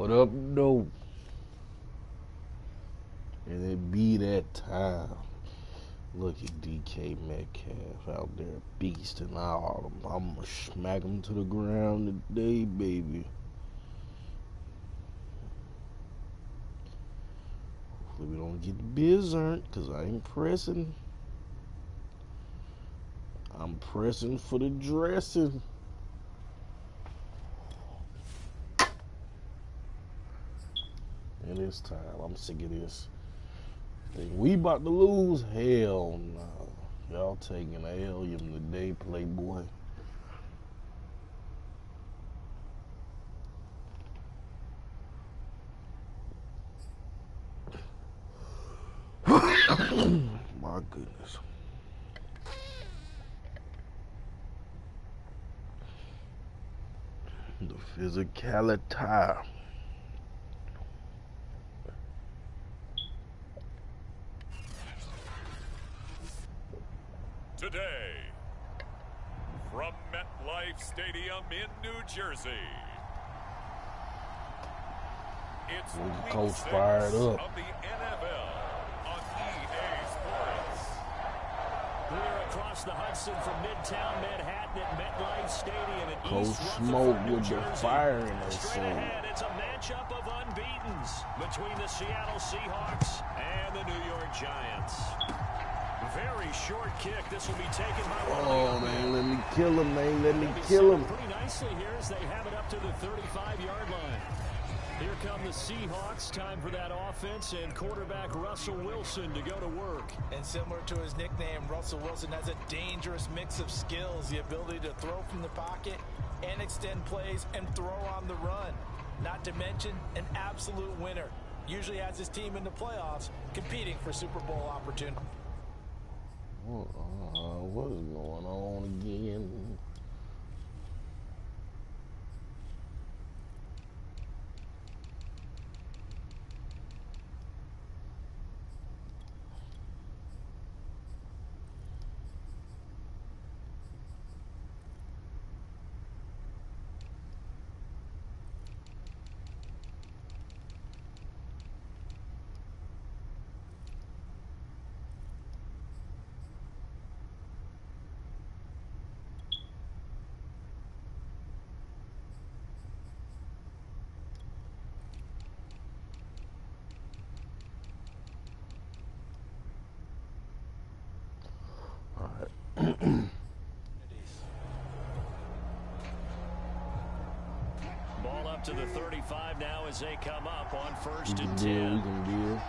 What up, though? And it be that time. Look at DK Metcalf out there beasting all them. I'm gonna smack him to the ground today, baby. Hopefully we don't get the biz earned, because I ain't pressing. I'm pressing for the dressing. And this time, I'm sick of this. Think we about to lose? Hell no. Y'all taking a L today, Playboy. My goodness. The physicality. Today, from MetLife Stadium in New Jersey, it's the week coach 6 fired up. of the NFL on EA Sports. Clear across the Hudson from Midtown Manhattan at MetLife Stadium in Coach East Smoak Rutherford, New with the Jersey. fire in his Straight soul. ahead, it's a matchup of unbeatens between the Seattle Seahawks and the New York Giants. Very short kick. This will be taken by one. Oh, man, let me kill him, man. Let me kill him. Pretty nicely here as they have it up to the 35-yard line. Here come the Seahawks. Time for that offense and quarterback Russell Wilson to go to work. And similar to his nickname, Russell Wilson has a dangerous mix of skills. The ability to throw from the pocket and extend plays and throw on the run. Not to mention an absolute winner. Usually has his team in the playoffs competing for Super Bowl opportunity. What is going on again? Ball up to the 35 now as they come up on first We and can 10. deal, we can deal.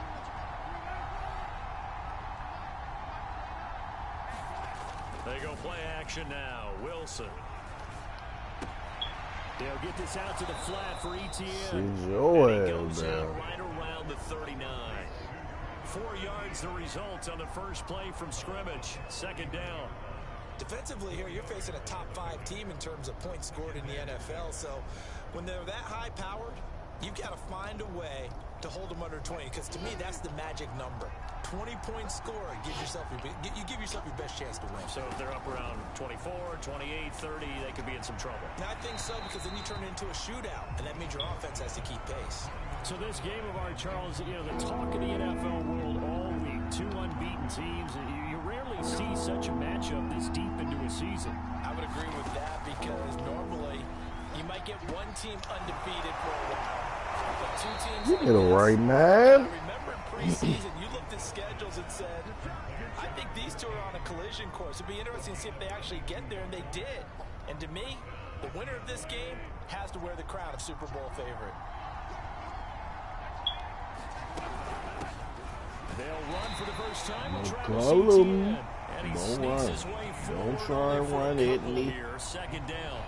They go play action now. Wilson. They'll get this out to the flat for ETN. Sit your And he ass goes down. out right around the 39. 4 yards the result on the first play from scrimmage. Second down. Defensively here, you're facing a top-5 team in terms of points scored in the NFL. So when they're that high-powered, you've got to find a way to hold them under 20. Because to me, that's the magic number. 20-point score gives yourself you give yourself your best chance to win. So if they're up around 24, 28, 30, they could be in some trouble. And I think so, because then you turn it into a shootout, and that means your offense has to keep pace. So this game of our Charles, you know, the talk of the NFL world all week. 2 unbeaten teams. You rarely see such a matchup this deep into a season. I would agree with that, because normally you might get one team undefeated for a while. But 2 teams You like get it this, right, man. I remember in preseason, you looked at schedules and said, I think these 2 are on a collision course. It'd be interesting to see if they actually get there, and they did. And to me, the winner of this game has to wear the crown of Super Bowl favorite. They'll run for the first time with Travis Call him. Etienne. And he Don't sneaks run. his way Don't forward try and for a run it, couple Nick. here. Second down.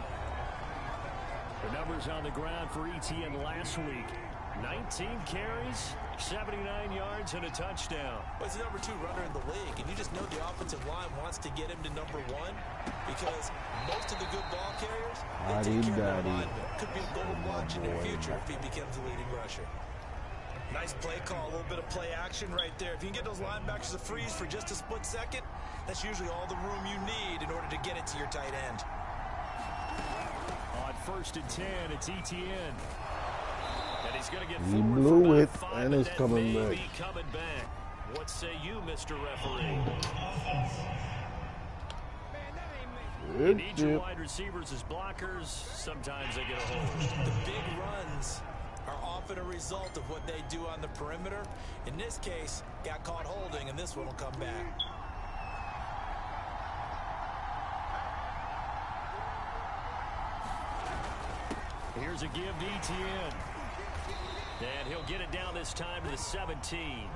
The numbers on the ground for Etienne last week. 19 carries, 79 yards, and a touchdown. Well, he's the number 2 runner in the league, and you just know the offensive line wants to get him to number 1, because most of the good ball carriers, they take care of their linemen. Could be a gold watch in their future if he becomes the leading rusher. Nice play call, a little bit of play action right there. If you can get those linebackers to freeze for just a split second, that's usually all the room you need in order to get it to your tight end. On first and 10, it's Etienne. And he's going to get He forward blew for it, about 5, and it's that coming may back. be coming back. What say you, Mr. Referee? You need your wide receivers as blockers. Sometimes they get a hold. The big runs are often a result of what they do on the perimeter. In this case, got caught holding, and this one will come back. Here's a give to Etienne. And he'll get it down this time to the 17.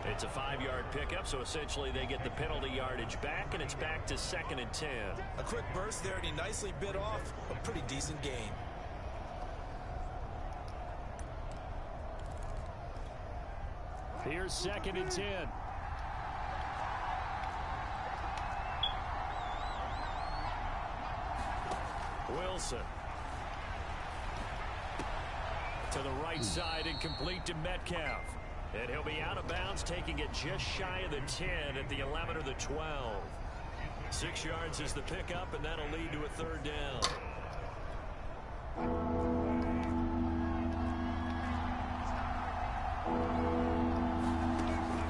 It's a 5-yard pickup, so essentially they get the penalty yardage back, and it's back to 2nd and 10. A quick burst there, and he nicely bit off a pretty decent gain. Here's 2nd and 10. Wilson. To the right side and complete to Metcalf. And he'll be out of bounds, taking it just shy of the 10 at the 11 or the 12. 6 yards is the pickup, and that'll lead to a 3rd down.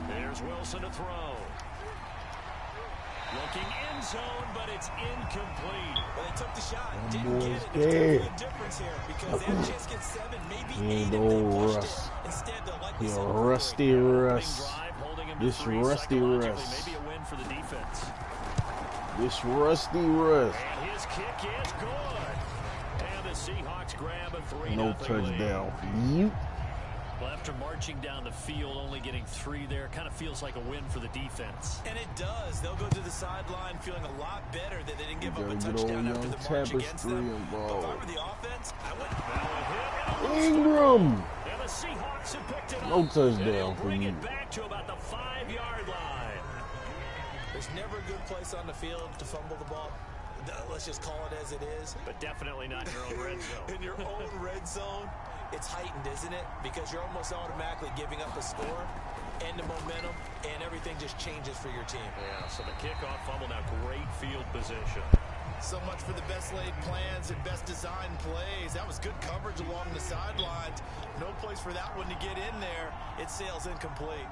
There's Wilson to throw. Looking end zone, but it's incomplete. Well, they took the shot, didn't get it. There's definitely a difference here because they had a chance to get 7, maybe 8 if they pushed it. Instead, they'll likely He's a settle for rusty 3. Russ. This rusty Russ. Maybe a win for the defense. This rusty Russ. And his kick is good. And the Seahawks grab a 3-0 No lead. touchdown for you. Well, after marching down the field, only getting 3 there, kind of feels like a win for the defense. And it does. They'll go to the sideline feeling a lot better that they didn't give up a Get touchdown old after young the march against them. Tapestry But if I involved. were the offense, I would. Ingram. And the Seahawks have picked it up. No touchdown And they'll for bring you. it back to about the 5-yard line. There's never a good place on the field to fumble the ball. Let's just call it as it is. But definitely not in your own red zone. In your own red zone, it's heightened, isn't it? Because you're almost automatically giving up a score and the momentum, and everything just changes for your team. Yeah, so the kickoff fumble, now great field position. So much for the best laid plans and best designed plays. That was good coverage along the sidelines. No place for that one to get in there. It sails incomplete.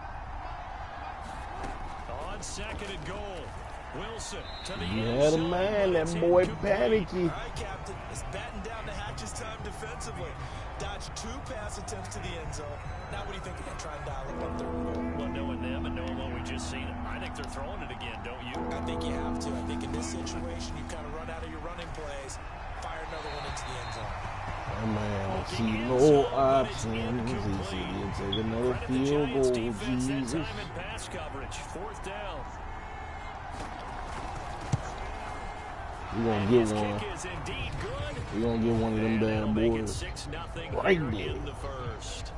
On 2nd and goal. Wilson to the You end had a zone, man, but that it's boy incomplete. panicky. All right, Captain. It's batten down the hatches time defensively. Dodged 2 pass attempts to the end zone. Now what do you think? They're trying to dial up on 3rd and goal. Well, knowing them and knowing what we just seen, I think they're throwing it again, don't you? I think you have to. I think in this situation, you kind of run out of your running plays, fire another one into the end zone. That man see no options. He said he'll take another Credit the field Giants goal. defense that Jesus. time in pass coverage. 4th down. We're going to His get one. kick is indeed good. We're going to get one of them And they'll bad make it boys. 6-0 Right here there. in the first.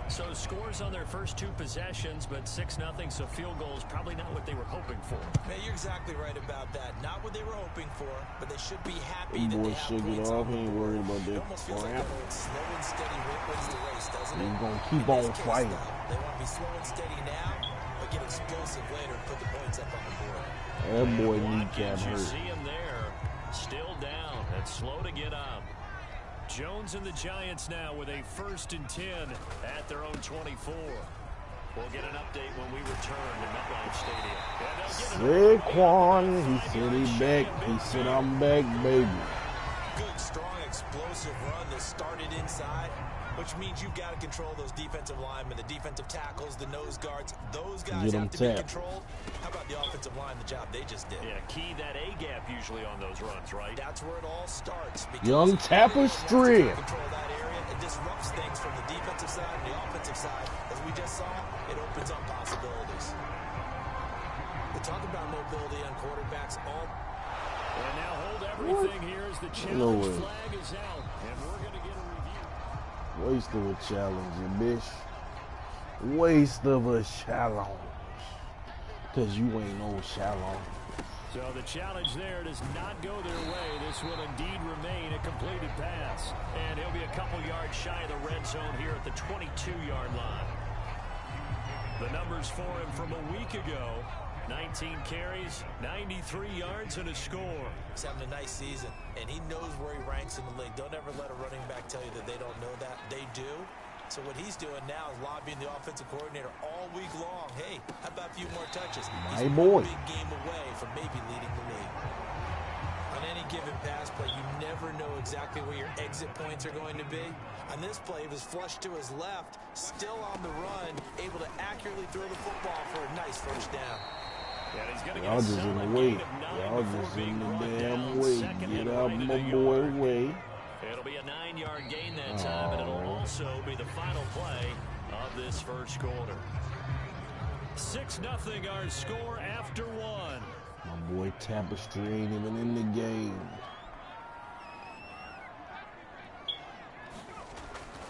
So scores on their first 2 possessions, but 6-0, so field goal is probably not what they were hoping for. Man, you're exactly right about that. Not what they were hoping for, but they should be happy Them that they boys have shook it points off. on He the ain't board. worried about It that almost feels like crap. that old slow and steady wins the race, doesn't it? He's going to keep In on this case, fighting. though, they want to be slow and steady now, but get explosive later and put the points up on the board. That boy Watkins, kneecap you hurt. see him there, still down and slow to get up. Jones and the Giants now with a 1st and 10 at their own 24. We'll get an update when we return to MetLife Stadium. Saquon, he said he back. He said I'm back, baby. Good, strong, explosive run that started inside, which means you've got to control those defensive linemen, the defensive tackles, the nose guards. Those guys Get 'em have to be tapped. controlled. How about the offensive line, the job they just did? Yeah, key that A-gap usually on those runs, right? That's where it all starts. because Young if you're able to Tapestry. control that area, it disrupts things from the defensive side and the offensive side. As we just saw, it opens up possibilities. We talk about mobility on quarterbacks all. And now hold everything here as the challenge No way. flag is out. And we're going to get a review. Waste of a challenge, you bitch. Waste of a challenge. Because you ain't no challenge. So the challenge there does not go their way. This will indeed remain a completed pass. And he'll be a couple yards shy of the red zone here at the 22-yard line. The numbers for him from a week ago, 19 carries, 93 yards, and a score. He's having a nice season, and he knows where he ranks in the league. Don't ever let a running back tell you that they don't know that. They do. So what he's doing now is lobbying the offensive coordinator all week long. Hey, how about a few more touches? He's boy. a big game away from maybe leading the league. On any given pass play, you never know exactly where your exit points are going to be. On this play, he was flushed to his left, still on the run, able to accurately throw the football for a nice first down. Y'all just in the way. Y'all just in the damn way. Get out my boy way. It'll be a 9-yard gain that time, and it'll also be the final play of this first quarter. 6-0 our score after one. My boy Tapestry ain't even in the game.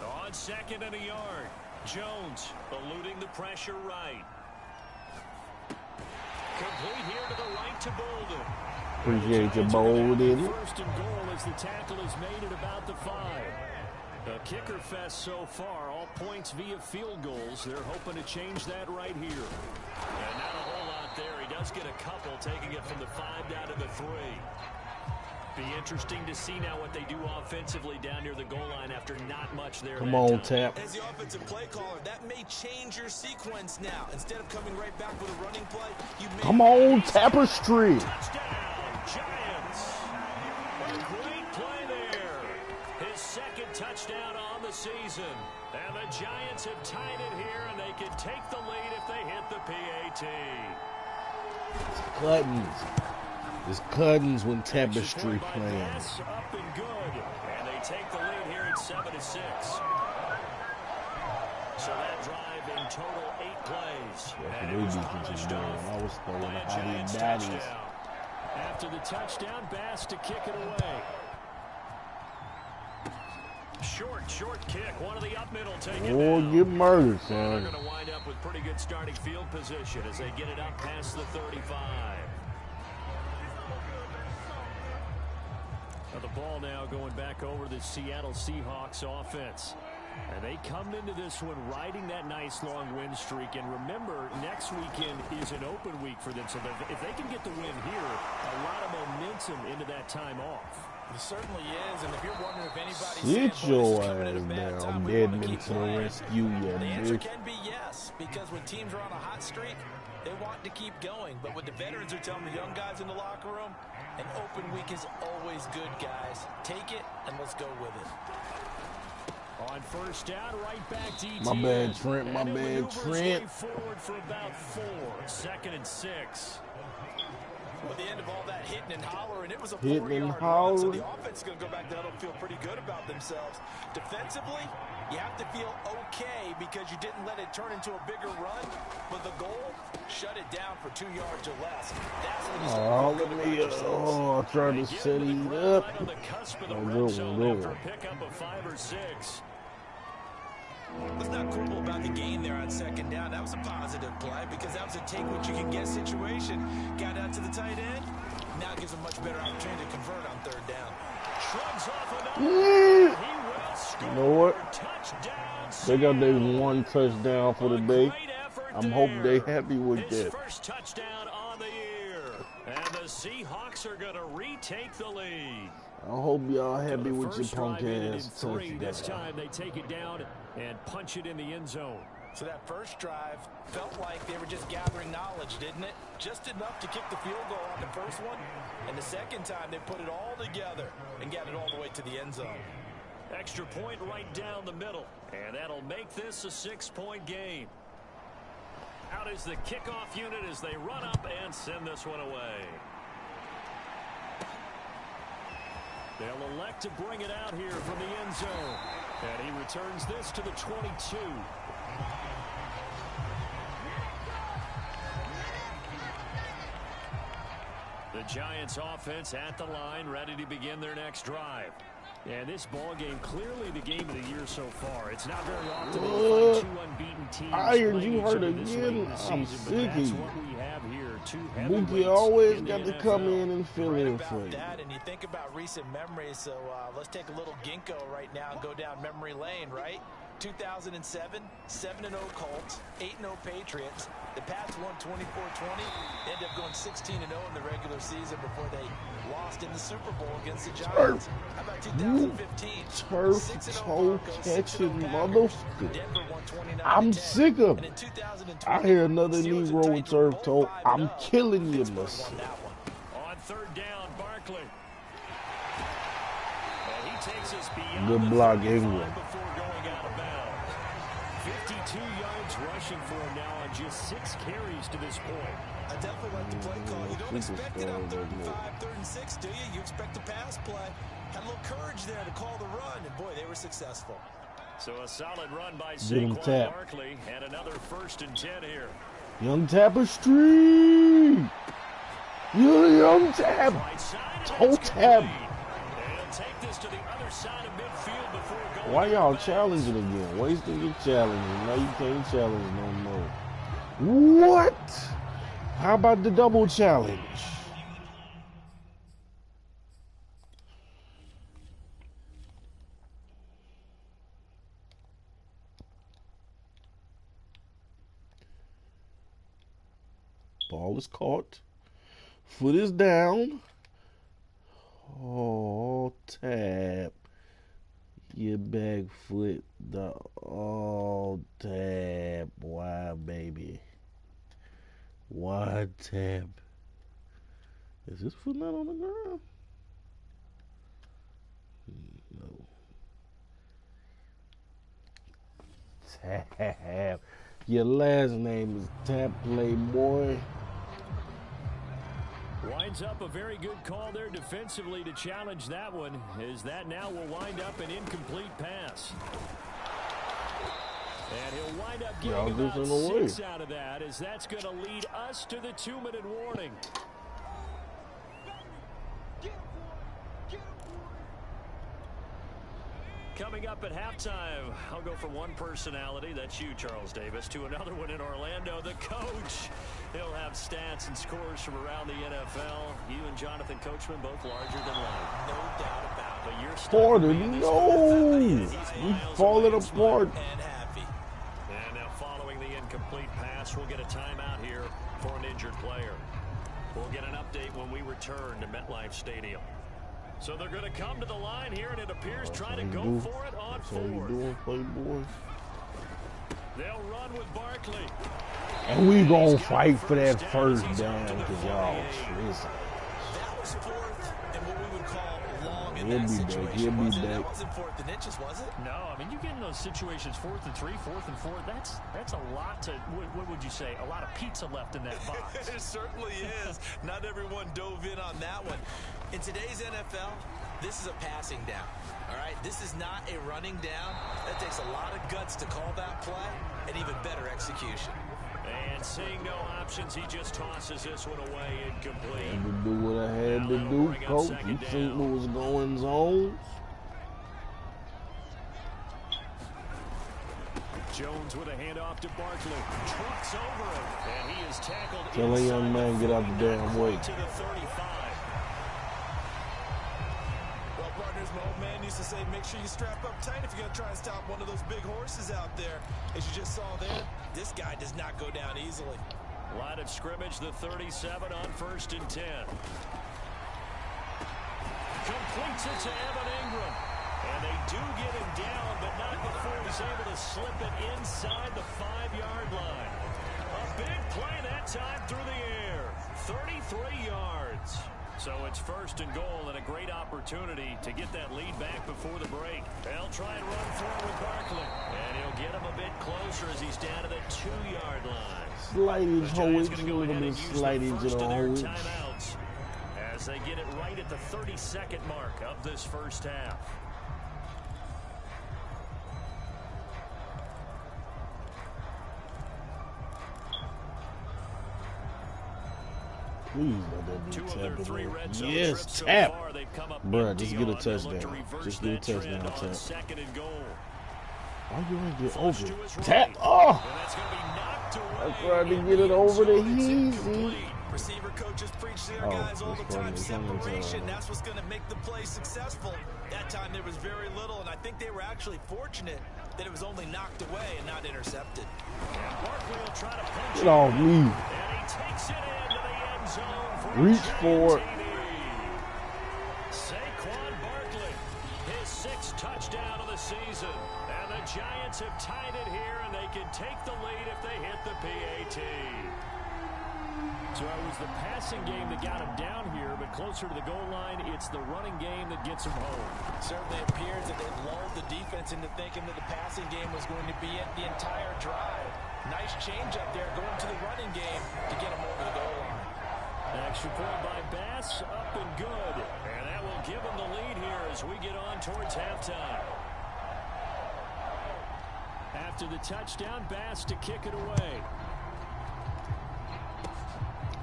On 2nd and a yard, Jones eluding the pressure right. Complete here to the right to Bolden. Appreciate you, Bolden. First and goal as the tackle is made at about the 5. A kicker fest so far, all points via field goals. They're hoping to change that right here. And not a whole lot there. He does get a couple, taking it from the 5 down to the 3. Be interesting to see now what they do offensively down near the goal line after not much there. Come on, Tap. As the offensive play caller, that may change your sequence now. Instead of coming right back with a running play, you may... Come on, Tapestry. Touchdown, Giants. A great play there. His 2nd touchdown on the season. And the Giants have tied it here, and they can take the lead if they hit the PAT. Cuttings. It's Cuttings when Tapestry playing. Up and good. And they take the lead here at 7-6. So that drive in total 8 plays. Yeah, and it was finished off I was throwing by a hottie Giants daddies. touchdown. After the touchdown, Bass to kick it away. Short kick. One of the up middle take it Oh, down. get murdered, They're son. going to wind up with pretty good starting field position as they get it up past the 35. Now the ball now going back over the Seattle Seahawks offense. And they come into this one riding that nice long win streak. And remember, next weekend is an open week for them. So if they can get the win here, a lot of momentum into that time off. It certainly is, and if you're wondering if anybody's Sit your ass down, Deadman to the rescue, you the answer bitch. can be yes, because when teams are on a hot streak, they want to keep going. But what the veterans are telling the young guys in the locker room, an open week is always good, guys. Take it, and let's go with it. On first down, right back DT. My bad, Trent. My bad, Trent. Forward for about 4. 2nd and 6. At the end of all that hitting and hollering, it was a Hitting 4-yard and run, so hollering. the offense is going to go back there and feel pretty good about themselves. Defensively, you have to feel okay because you didn't let it turn into a bigger run, but the goal, shut it down for 2 yards or less. That's when you Oh, look at me. Oh, trying to set it up. Right on the cusp of the Oh, red good zone one, after good a pickup of 5 or 6. Let's not quibble about the gain there on 2nd down. That was a positive play because that was a take-what-you-can-get situation. Got out to the tight end. Now it gives them much better opportunity to convert on 3rd down. Shrugs off another. Yeah. He will score. You know what? Touchdown. They got their 1 touchdown for the day. Great effort I'm hoping they there. happy with His that. first touchdown on the year. And the Seahawks are going to retake the lead. I hope y'all happy The with your first punk drive ended ass in 3. This touchdown. time they take it down and punch it in the end zone. So that first drive felt like they were just gathering knowledge, didn't it? Just enough to kick the field goal on the first one. And the second time, they put it all together and got it all the way to the end zone. Extra point right down the middle. And that'll make this a 6-point game. Out is the kickoff unit as they run up and send this one away. They'll elect to bring it out here from the end zone. And he returns this to the 22. The Giants offense at the line, ready to begin their next drive. And this ball game, clearly the game of the year so far. It's not very often that you find 2 unbeaten teams. Iron, you playing each hurt other this late in again? the I'm season, but sick of that's you. what we have here. 2 Mookie heavyweights always in got the to come NFL. in and fill Right in about for you. that, and you think about recent memories, so let's take a little ginkgo right now and go down memory lane, right? 2007, 7-0 Colts, 8-0 Patriots. The Pats won 24-20. They ended up going 16-0 in the regular season before they lost in the Super Bowl against the Giants. How about 2015? Turf toe catching motherfucker. I'm sick of it. I hear another Negro with turf toe. I'm killing you, miss. On third down, Barkley. And he takes us beyond Good block, England. before going out of bounds. 52 yards rushing for him now on just 6 carries to this point. I definitely like the play call. You don't expect it on 35, 3rd and 6, do you? You expect a pass play. Had a little courage there to call the run, and boy, they were successful. So a solid run by Get him Saquon tap. Barkley, and another 1st and 10 here. Young Tapestry. Young Tap. Right side, Toe and tap. they'll take this to the other side of midfield before going. Why y'all challenging again? Wasting your challenge. Now you can't challenge no more. What? How about the double challenge? Ball is caught. Foot is down. Oh, tap. Your back foot. Oh, tap. Why, baby? Why tap? Is this foot not on the ground? No. Tap. Your last name is Tap Playboy. Winds up a very good call there defensively to challenge that one, as that now will wind up an incomplete pass. And he'll wind up getting about 6 out of that, as that's going to lead us to the 2-minute warning. Coming up at halftime, I'll go from one personality, that's you, Charles Davis, to another one in Orlando, the coach. He'll have stats and scores from around the NFL. You and Jonathan Coachman both larger than life. No doubt about it. But you're Porter, no! We falling apart. And happy. And now following the incomplete pass, we'll get a timeout here for an injured player. We'll get an update when we return to MetLife Stadium. So they're going to come to the line here, and it appears trying to go for it on 4th. Playboy. They'll run with Barkley. And we gonna fight for that first down because y'all listen. That was 4th and what we would call long in He'll that be back. situation. He'll be That back. wasn't 4th and inches, was it? No, I mean, you get in those situations 4th and 3, 4th and 4. That's a lot to, what would you say, a lot of pizza left in that box. It certainly is. Not everyone dove in on that one. In today's NFL, this is a passing down. All right, this is not a running down. That takes a lot of guts to call that play and even better execution. And seeing no options, he just tosses this one away incomplete. Had to do what I had to do, coach. You think what was going on? Jones with a handoff to Barkley. Trucks over him, and he is tackled. Tell a young man get out the damn way. To the 35. Well, partners, my old man used to say, make sure you strap up tight if you're going to try and stop one of those big horses out there. As you just saw there, this guy does not go down easily. Line of scrimmage, the 37 on 1st and 10. Completes it to Evan Ingram. And they do get him down, but not before he's able to slip it inside the 5-yard line. A big play that time through the air. 33 yards. So it's 1st and goal, and a great opportunity to get that lead back before the break. They'll try and run forward with Barkley. And he'll get him a bit closer as he's down to the 2-yard line. Slightage, holding, a little bit slightage to the holding. Timeouts as they get it right at the 32nd mark of this first half. Please let that be Two of their 3 red zone yes, trips tap. So far, they've come up Bruh, just get a empty on. They'll look to touchdown. reverse Just get a that touchdown, trend on tap. 2nd and goal. Why you ain't get Flush over? to his Tap. right. Oh! And that's going to be knocked away. I tried to get it over the easy. Receiver coaches preach to their Oh, guys all the it's time. funny. Separation, that's what's going to make the play successful. That time there was very little, and I think they were actually fortunate that it was only knocked away and not intercepted. And Barkley will try to punch Get off me. And he takes it into the end zone for Reach for it. Saquon Barkley, his 6th touchdown of the season. And the Giants have tied it here, and they can take the lead if they hit the PAT. So it was the passing game that got him down here, but closer to the goal line, it's the running game that gets him home. Certainly appears that they've lulled the defense into thinking that the passing game was going to be it the entire drive. Nice change up there going to the running game to get him over the goal line. An extra point by Bass, up and good. And that will give him the lead here as we get on towards halftime. After the touchdown, Bass to kick it away.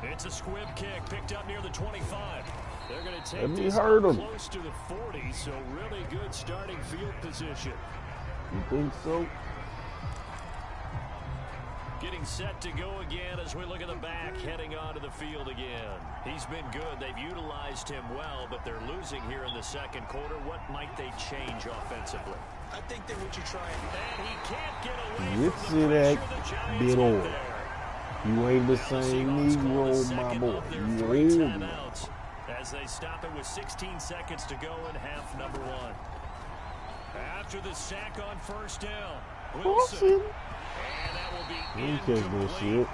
It's a squib kick picked up near the 25. They're going to take this close to the 40, so really good starting field position. You think so? Getting set to go again as we look at the back, heading onto the field again. He's been good. They've utilized him well, but they're losing here in the second quarter. What might they change offensively? I think that what you try and he can't get away Let's from see the that pressure the bit Giants on. there. You ain't the same Negro, my boy. You old. As they stop it with 16 seconds to go in half number 1. After the sack on first down, Wilson. And that will be incomplete.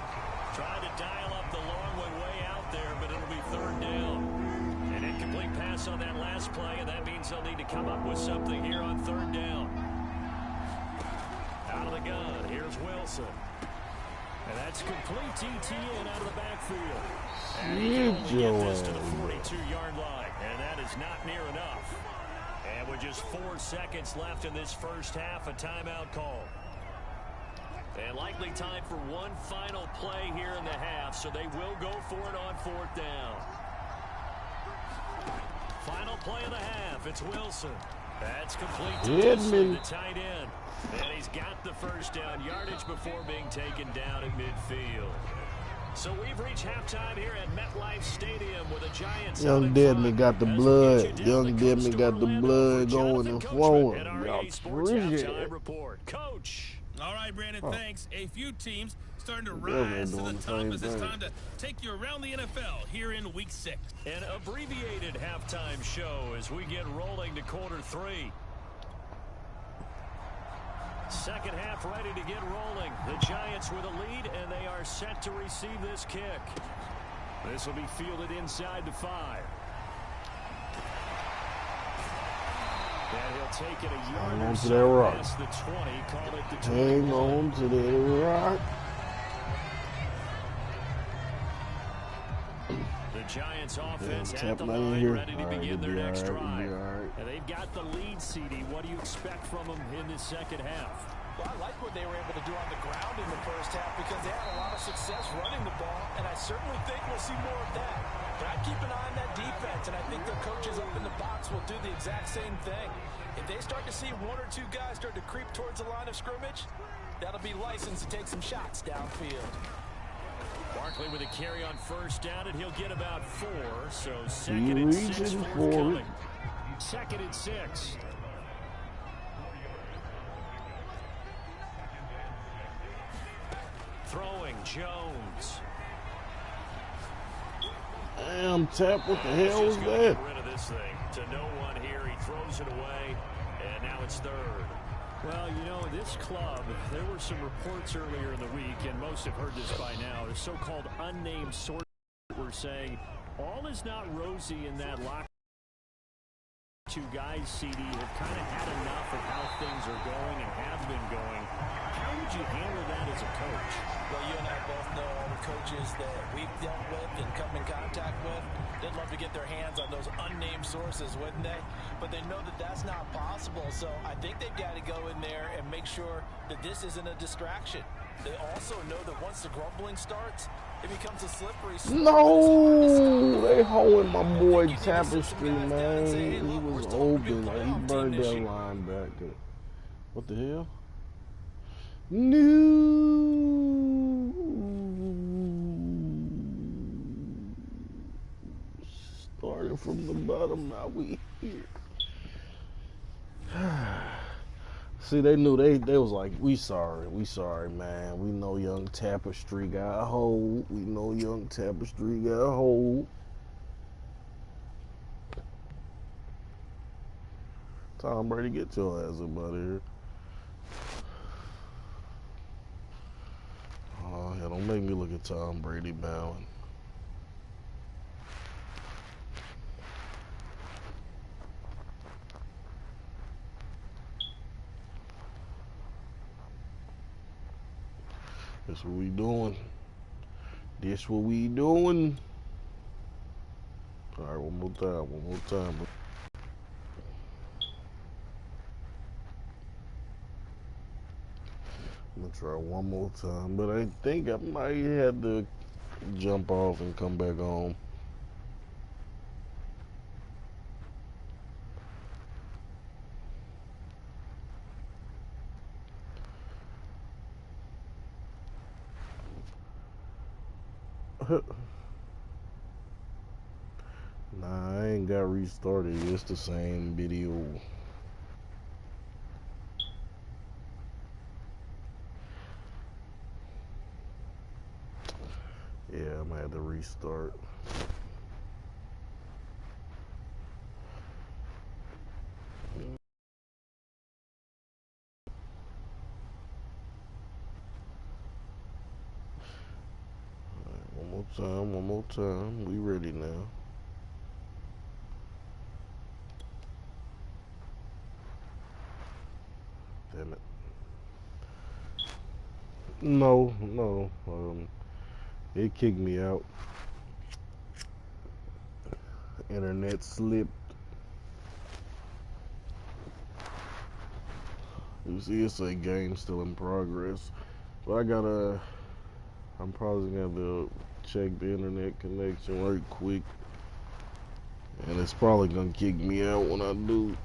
Tried to dial up the long one way out there, but it'll be 3rd down. An incomplete pass on that last play, and that means they'll need to come up with something here on 3rd down. Out of the gun, here's Wilson. And that's complete ETN out of the backfield. And he can only get this to the 42-yard line, and that is not near enough. And with just 4 seconds left in this first half, a timeout call. And likely time for one final play here in the half, so they will go for it on 4th down. Final play of the half, it's Wilson. That's complete to Wilson, the tight end. And he's got the first down yardage before being taken down at midfield. So we've reached halftime here at MetLife Stadium with the Giants. Young Deadman got the blood. Young Deadman got the blood going and flowing. Y'all appreciate it. Coach. All right, Brandon, thanks. A few teams starting to rise to the top as it's time to take you around the NFL here in Week 6. An abbreviated halftime show as we get rolling to quarter 3. Second half ready to get rolling. The Giants with a lead, and they are set to receive this kick. This will be fielded inside the 5. And he'll take it a yard or so past the 20. Call it the 20. Hang on to that rock. The Giants offense at the line, ready to begin their next drive. And they've got the lead, CD. What do you expect from them in this second half? Well, I like what they were able to do on the ground in the first half because they had a lot of success running the ball, and I certainly think we'll see more of that. But I'd keep an eye on that defense, and I think their coaches up in the box will do the exact same thing. If they start to see 1 or 2 guys start to creep towards the line of scrimmage, that'll be licensed to take some shots downfield. Barkley with a carry on first down, and he'll get about 4. So 2nd and 6 forthcoming. 2nd and 6. Throwing Jones. Damn, Tap, what the hell was that? Get rid of this thing to no one here. He throws it away, and now it's 3rd. Well, you know, this club, there were some reports earlier in the week, and most have heard this by now. The so-called unnamed sources were saying all is not rosy in that locker. 2 guys, CD, have kind of had enough of how things are going and have been going. How would you handle that as a coach? Well, you and I both know all the coaches that we've dealt with and come in contact with. They'd love to get their hands on those unnamed sources, wouldn't they? But they know that that's not possible. So I think they've got to go in there and make sure that this isn't a distraction. They also know that once the grumbling starts, it becomes a slippery slope. No, they holding my boy Tapestry, man. He was open. He burned that linebacker. What the hell? No. Starting from the bottom, now we here. See, they knew they was like, we sorry, man. We know young Tapestry got a hold. We know young Tapestry got a hold. Tom Brady, get your ass up out of here. Oh, yeah, don't make me look at Tom Brady bowing. That's what we doing. This what we doing. All right, one more time. I'm gonna try one more time, but I think I might have to jump off and come back on. Nah, I ain't got restarted. It's the same video. Yeah, I'm gonna have to restart. One more time. We ready now. Damn it. No. It kicked me out. Internet slipped. You see, it's a game still in progress. But I'm probably gonna have to check the internet connection right quick. And it's probably gonna kick me out when I do.